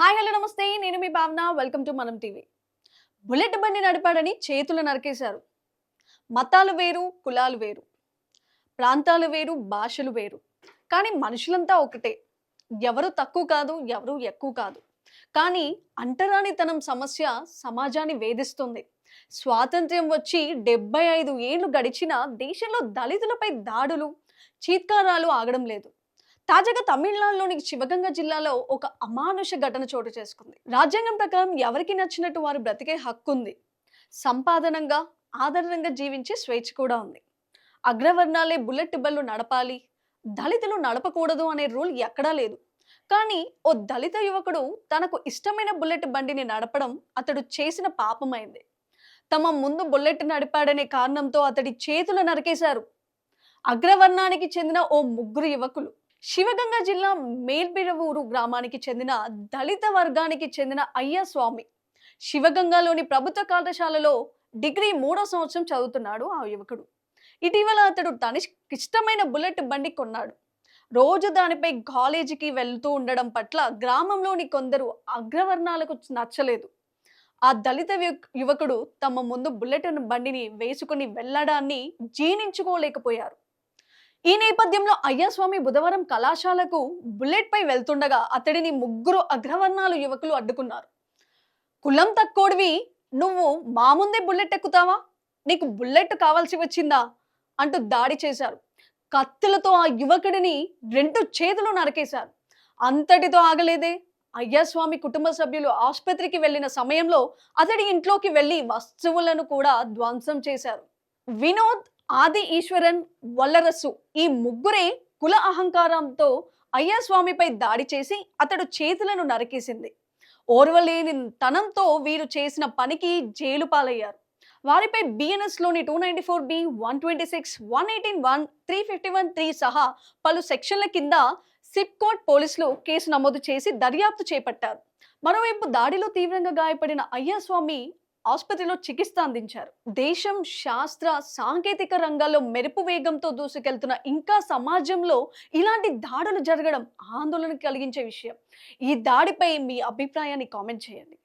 Hi hello నమస్తే నేను మీ భావన వెల్కమ్ టు మనం టీవీ. బుల్లెట్ బండి నడిపాడని చేతులు నరికేశారు. మతాలు వేరు, కులాలు వేరు, ప్రాంతాలు వేరు, భాషలు వేరు, కానీ మనుషులంతా ఒకటే. ఎవరు తక్కువ కాదు, ఎవరు ఎక్కువ కాదు. కానీ అంటరానితనం సమస్య సమాజాన్ని వేధిస్తుంది. స్వాతంత్ర్యం వచ్చి 75 ఏళ్లు గడిచినా దేశంలో దళితులపై దాడులు, చీత్కారాలు ఆగడం లేదు. తాజాగా తమిళనాడులోని శివగంగ జిల్లాలో ఒక అమానుష ఘటన చోటు చేసుకుంది. రాజ్యాంగం ప్రకారం ఎవరికి నచ్చినట్టు వారు బ్రతికే హక్కు ఉంది. సంపాదనంగా, ఆదరణంగా జీవించే స్వేచ్ఛ కూడా ఉంది. అగ్రవర్ణాలే బుల్లెట్ బళ్ళు నడపాలి, దళితులు నడపకూడదు అనే రూల్ ఎక్కడా లేదు. కానీ ఓ దళిత యువకుడు తనకు ఇష్టమైన బుల్లెట్ బండిని నడపడం అతడు చేసిన పాపమైంది. తమ ముందు బుల్లెట్ నడిపాడనే కారణంతో అతడి చేతులు నరికేశారు. అగ్రవర్ణానికి చెందిన ఓ ముగ్గురు యువకులు. శివగంగ జిల్లా మేల్బిరవూరు గ్రామానికి చెందిన దళిత వర్గానికి చెందిన అయ్యస్వామి శివగంగలోని ప్రభుత్వ కళాశాలలో డిగ్రీ 3వ సంవత్సరం చదువుతున్నాడు ఆ యువకుడు. ఇటీవల అతడు తనకిష్టమైన బుల్లెట్ బండి కొన్నాడు. రోజు దానిపై కాలేజీకి వెళ్తూ ఉండడం పట్ల గ్రామంలోని కొందరు అగ్రవర్ణాలకు నచ్చలేదు. ఆ దళిత యువకుడు తమ ముందు బుల్లెట్ బండిని వేసుకుని వెళ్లడాన్ని జీర్ణించుకోలేకపోయారు. ఈ నేపథ్యంలో అయ్యస్వామి బుధవారం కళాశాలకు బుల్లెట్ పై వెళ్తుండగా అతడిని ముగ్గురు అగ్రవర్ణాలు యువకులు అడ్డుకున్నారు. కులం తక్కువడివి, నువ్వు మా ముందే బుల్లెట్ ఎక్కుతావా? నీకు బుల్లెట్ కావాల్సి వచ్చిందా అంటూ దాడి చేశారు. కత్తులతో ఆ యువకుడిని 2 చేతులు నరికేశారు. అంతటితో ఆగలేదే, అయ్యస్వామి కుటుంబ సభ్యులు ఆసుపత్రికి వెళ్లిన సమయంలో అతడి ఇంట్లోకి వెళ్లి వస్తువులను కూడా ధ్వంసం చేశారు. వినోద్, ఆది ఈశ్వరన్, వల్లరసు ఈ ముగ్గురే కుల అహంకారంతో అయ్యస్వామిపై దాడి చేసి అతడు చేతులను నరికేసింది. ఓర్వలేని తనంతో వీరు చేసిన పనికి జైలు పాలయ్యారు. వారిపై బిఎన్ఎస్ లోని 294B, 126, 118(1), 351(3) సహా పలు సెక్షన్ల కింద సిప్కోట్ పోలీసులు కేసు నమోదు చేసి దర్యాప్తు చేపట్టారు. మరోవైపు దాడిలో తీవ్రంగా గాయపడిన అయ్యస్వామి ఆసుపత్రిలో చికిత్స అందించారు. దేశం శాస్త్ర సాంకేతిక రంగాల్లో మెరుపు వేగంతో దూసుకెళ్తున్న ఇంకా సమాజంలో ఇలాంటి దాడులు జరగడం ఆందోళన కలిగించే విషయం. ఈ దాడిపై మీ అభిప్రాయాన్ని కామెంట్ చేయండి.